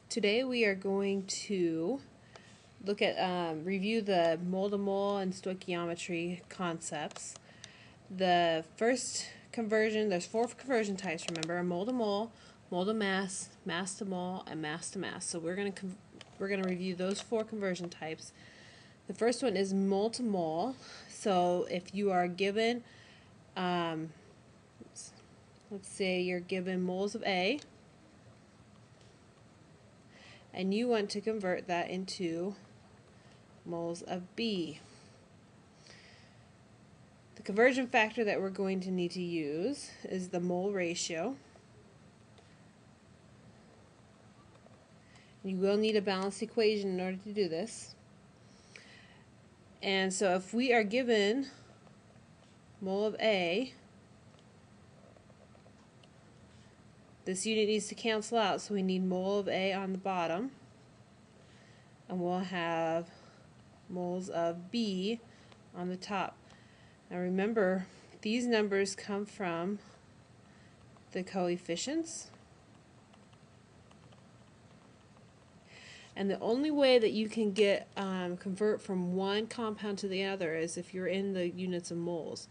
Today we are going to look at review the mole-to-mole and stoichiometry concepts. The first conversion, there's 4 conversion types, remember: a mole-to-mole, mole-to-mass, mass-to-mole, and mass-to-mass. So we're going to review those 4 conversion types. The first one is mole-to-mole. So if you are given, let's say you're given moles of A, and you want to convert that into moles of B. The conversion factor that we're going to need to use is the mole ratio. You will need a balanced equation in order to do this. And so if we are given mole of A, this unit needs to cancel out, so we need mole of A on the bottom, and we'll have moles of B on the top. Now remember, these numbers come from the coefficients, and the only way that you can get convert from one compound to the other is if you're in the units of moles.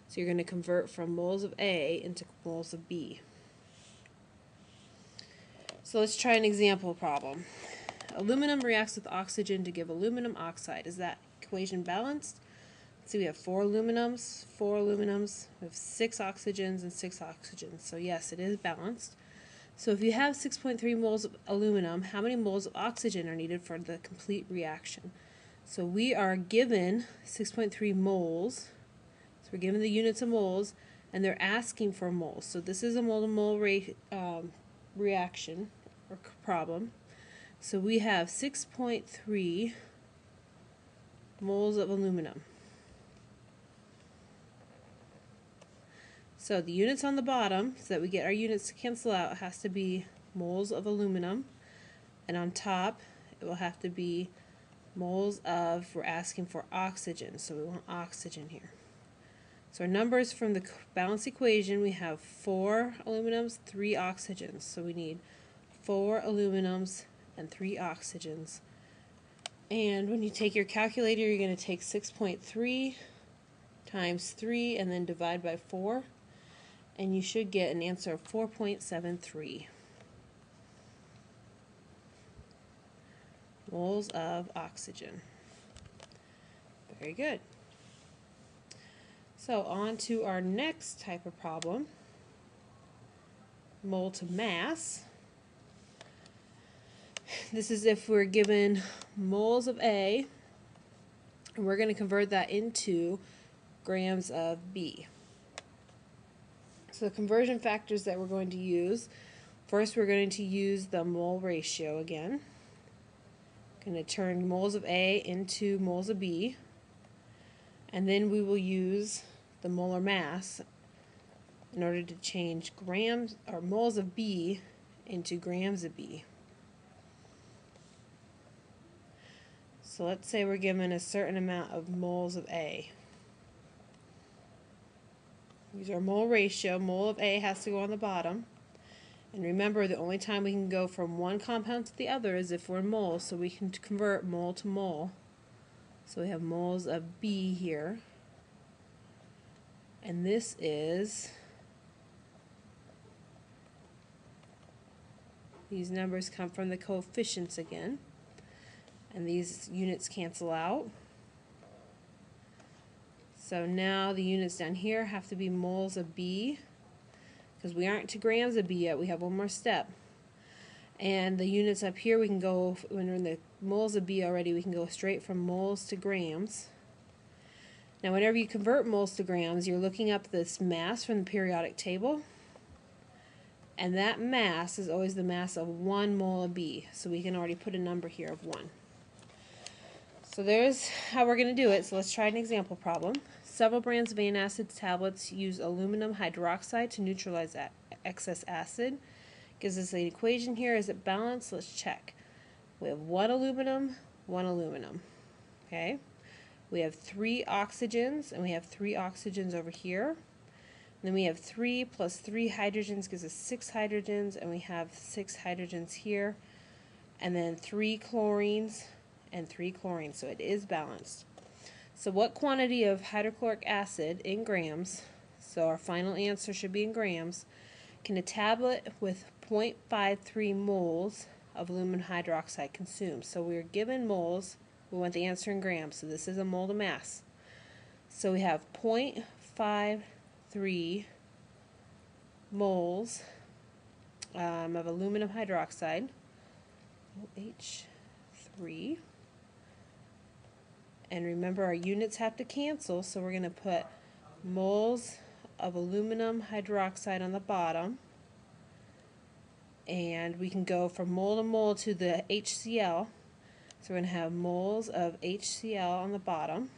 So you're going to convert from moles of A into moles of B. So let's try an example problem. Aluminum reacts with oxygen to give aluminum oxide. Is that equation balanced? See, we have 4 aluminums, we have 6 oxygens and 6 oxygens. So yes, it is balanced. So if you have 6.3 moles of aluminum, how many moles of oxygen are needed for the complete reaction? So we are given 6.3 moles. So we're given the units of moles, and they're asking for moles. So this is a mole-to-mole reaction or problem. So we have 6.3 moles of aluminum. So the units on the bottom, so that we get our units to cancel out, has to be moles of aluminum, and on top it will have to be moles of, we're asking for oxygen, so we want oxygen here. So our numbers from the balanced equation, we have 4 aluminums, 3 oxygens. So we need 4 aluminums and 3 oxygens. And when you take your calculator, you're going to take 6.3 times 3 and then divide by 4. And you should get an answer of 4.73 moles of oxygen. Very good. So on to our next type of problem, mole to mass. This is if we're given moles of A, and we're going to convert that into grams of B. So the conversion factors that we're going to use, first we're going to use the mole ratio again. Going to turn moles of A into moles of B, and then we will use the molar mass in order to change grams or moles of B into grams of B. So let's say we're given a certain amount of moles of A. Use our mole ratio. Mole of A has to go on the bottom. And remember, the only time we can go from one compound to the other is if we're in moles, so we can convert mole to mole. So we have moles of B here. And this is, these numbers come from the coefficients again. And these units cancel out. So now the units down here have to be moles of B, because we aren't to grams of B yet, we have one more step. And the units up here, we can go, when we're in the moles of B already, we can go straight from moles to grams. Now whenever you convert moles to grams, you're looking up this mass from the periodic table, and that mass is always the mass of 1 mole of B, so we can already put a number here of 1. So there's how we're going to do it. So let's try an example problem. Several brands of antacid tablets use aluminum hydroxide to neutralize excess acid. Gives us an equation here. Is it balanced? Let's check. We have 1 aluminum, 1 aluminum. Okay. We have 3 oxygens, and we have 3 oxygens over here. And then we have 3 plus 3 hydrogens gives us 6 hydrogens, and we have 6 hydrogens here. and then 3 chlorines and 3 chlorines, so it is balanced. So what quantity of hydrochloric acid in grams, so our final answer should be in grams, can a tablet with 0.53 moles of aluminum hydroxide consume? So we're given moles, we want the answer in grams, so this is a mole to mass. So we have 0.53 moles of aluminum hydroxide, OH3. And remember, our units have to cancel, so we're going to put moles of aluminum hydroxide on the bottom. And we can go from mole to mole to the HCl. So we're going to have moles of HCl on the bottom.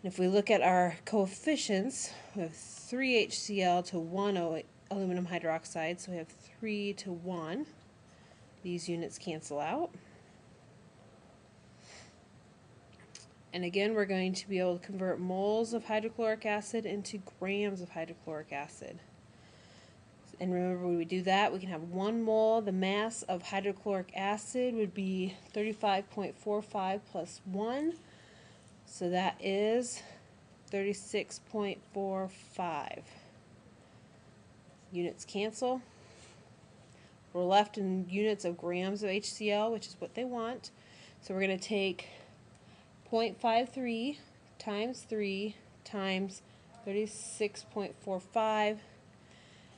And if we look at our coefficients, we have 3 HCl to 1 aluminum hydroxide, so we have 3 to 1. These units cancel out. And again, we're going to be able to convert moles of hydrochloric acid into grams of hydrochloric acid. And remember, when we do that, we can have 1 mole. The mass of hydrochloric acid would be 35.45 plus 1. So that is 36.45. Units cancel. We're left in units of grams of HCl, which is what they want. So we're going to take 0.53 times 3 times 36.45.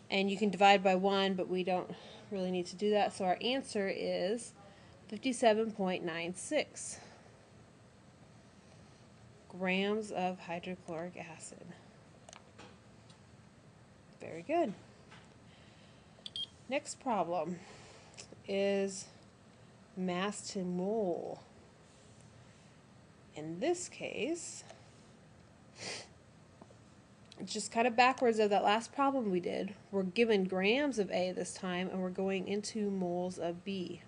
And you can divide by 1, but we don't really need to do that. So our answer is 57.96 grams of hydrochloric acid. Very good. Next problem is mass to mole. In this case, it's just kind of backwards of that last problem we did. We're given grams of A this time, and we're going into moles of B.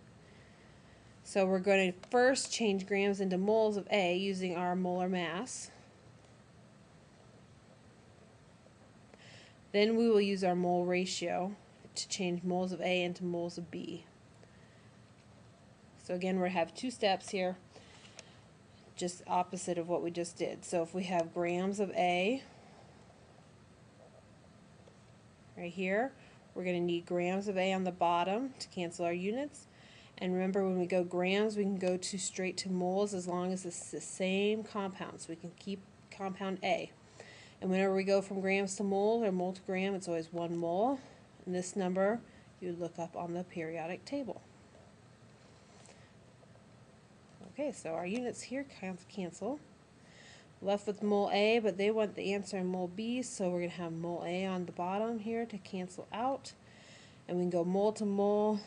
So we're going to first change grams into moles of A using our molar mass. Then we will use our mole ratio to change moles of A into moles of B. So again, we have 2 steps here, just opposite of what we just did. So if we have grams of A right here, we're going to need grams of A on the bottom to cancel our units. And remember, when we go grams, we can go straight to moles as long as it's the same compound. So we can keep compound A. And whenever we go from grams to mole or mole to gram, it's always 1 mole. And this number you would look up on the periodic table. Okay, so our units here cancel. Left with mole A, but they want the answer in mole B, so we're going to have mole A on the bottom here to cancel out. And we can go mole to mole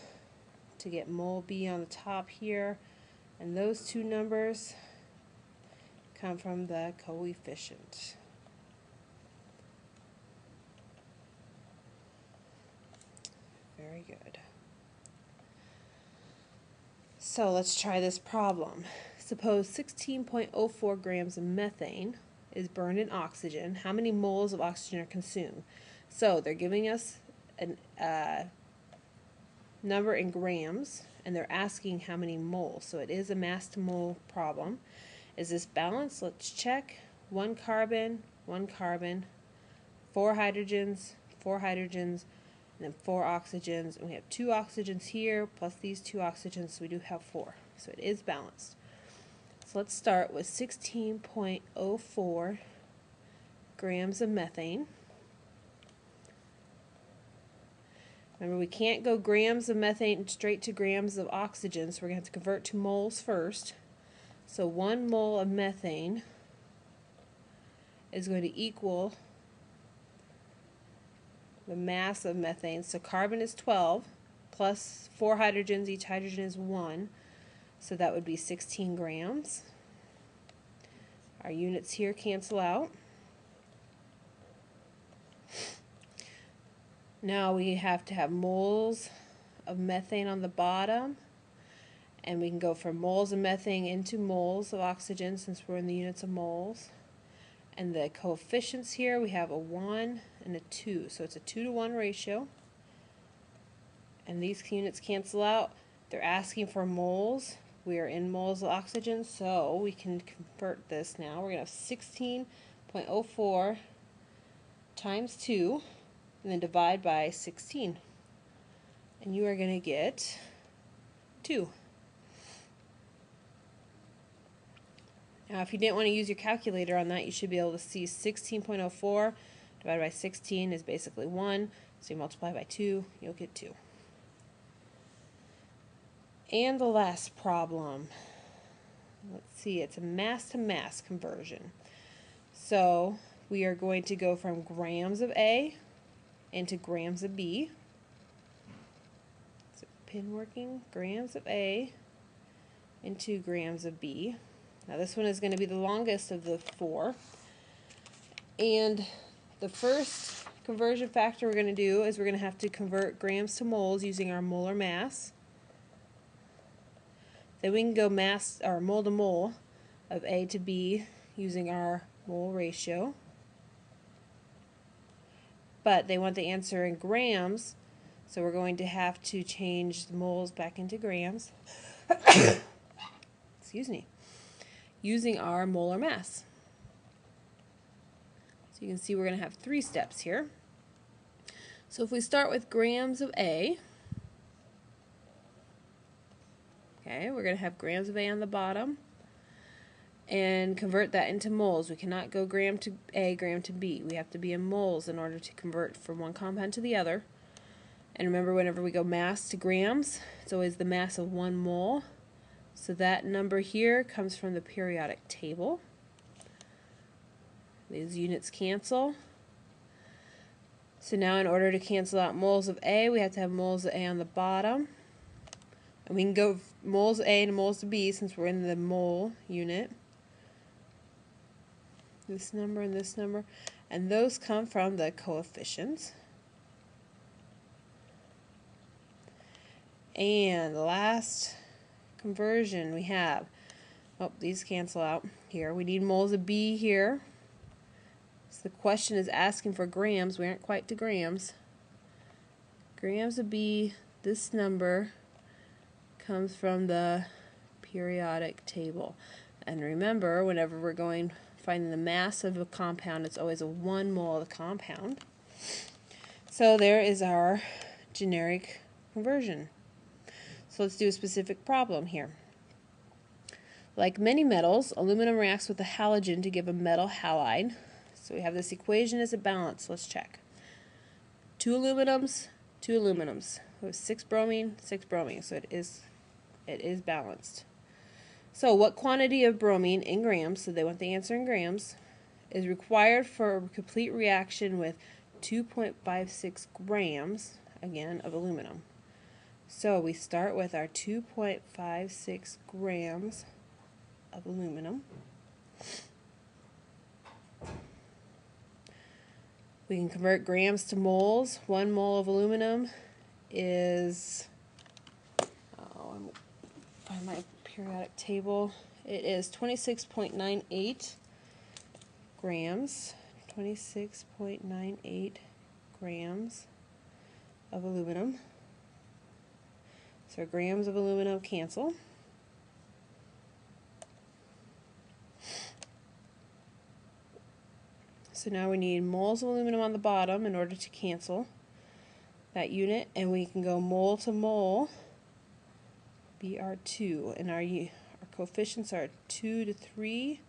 to get mole B on the top here. And those 2 numbers come from the coefficient. Very good. So let's try this problem. Suppose 16.04 grams of methane is burned in oxygen. How many moles of oxygen are consumed? So they're giving us a number in grams, and they're asking how many moles. So it is a mass to mole problem. Is this balanced? Let's check. 1 carbon, 1 carbon, 4 hydrogens, 4 hydrogens, and then 4 oxygens. And we have 2 oxygens here, plus these 2 oxygens, so we do have 4. So it is balanced. So let's start with 16.04 grams of methane. Remember, we can't go grams of methane straight to grams of oxygen, so we're going to have to convert to moles first. So 1 mole of methane is going to equal the mass of methane. So carbon is 12, plus 4 hydrogens, each hydrogen is 1. So that would be 16 grams. Our units here cancel out. Now we have to have moles of methane on the bottom. And we can go from moles of methane into moles of oxygen since we're in the units of moles. And the coefficients here, we have a 1 and a 2. So it's a 2 to 1 ratio. And these units cancel out. They're asking for moles. We are in moles of oxygen, so we can convert this now. We're going to have 16.04 times 2, and then divide by 16. And you are going to get 2. Now, if you didn't want to use your calculator on that, you should be able to see 16.04 divided by 16 is basically 1. So you multiply by 2, you'll get 2. And the last problem. Let's see, it's a mass-to-mass conversion. So we are going to go from grams of A into grams of B. Is it pin working? Grams of A into grams of B. Now this one is going to be the longest of the 4. And the first conversion factor we're going to do is we're going to have to convert grams to moles using our molar mass. Then we can go mass or mole to mole of A to B using our mole ratio. But they want the answer in grams, so we're going to have to change the moles back into grams. Excuse me. Using our molar mass. So you can see we're going to have 3 steps here. So if we start with grams of A, okay, we're going to have grams of A on the bottom and convert that into moles. We cannot go gram to A, gram to B. We have to be in moles in order to convert from one compound to the other. And remember, whenever we go mass to grams, it's always the mass of 1 mole. So that number here comes from the periodic table. These units cancel. So now in order to cancel out moles of A, we have to have moles of A on the bottom. And we can go moles of A to moles of B since we're in the mole unit. This number and this number. And those come from the coefficients. And the last conversion we have, oh, these cancel out here. We need moles of B here. So the question is asking for grams. We aren't quite to grams. Grams of B, this number comes from the periodic table. And remember, whenever we're going finding the mass of a compound, it's always a 1 mole of the compound. So there is our generic conversion. So let's do a specific problem here. Like many metals, aluminum reacts with a halogen to give a metal halide. So we have this equation as a balance. Let's check. 2 aluminums, 2 aluminums. So 6 bromine, 6 bromine. So it is balanced. So what quantity of bromine in grams, so they want the answer in grams, is required for a complete reaction with 2.56 grams, again, of aluminum. So we start with our 2.56 grams of aluminum. We can convert grams to moles. 1 mole of aluminum is, find my periodic table. It is 26.98 grams. 26.98 grams of aluminum. So grams of aluminum cancel. So now we need moles of aluminum on the bottom in order to cancel that unit, and we can go mole to mole, Br2, and our coefficients are 2 to 3,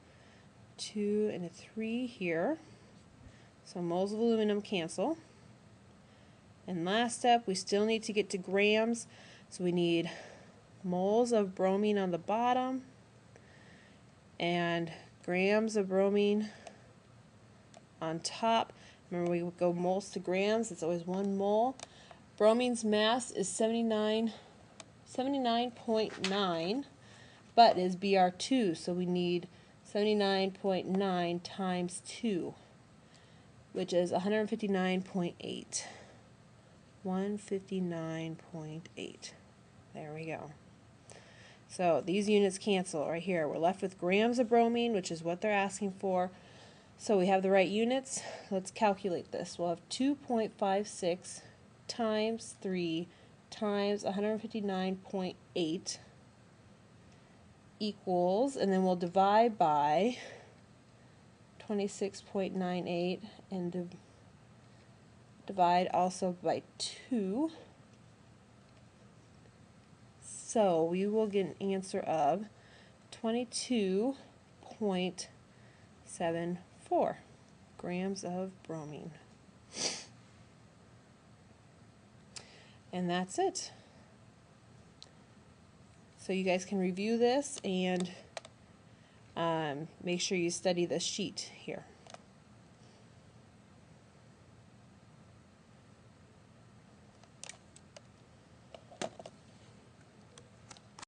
2 and a 3 here. So moles of aluminum cancel. And last step, we still need to get to grams. So we need moles of bromine on the bottom and grams of bromine on top. Remember, we go moles to grams. It's always 1 mole. Bromine's mass is 79.9, but is Br2, so we need 79.9 times 2, which is 159.8. 159.8. There we go. So these units cancel right here. We're left with grams of bromine, which is what they're asking for. So we have the right units. Let's calculate this. We'll have 2.56 times 3 times 159.8 equals, and then we'll divide by 26.98 and divide also by 2. So we will get an answer of 22.74 grams of bromine. And that's it. So you guys can review this and make sure you study the sheet here.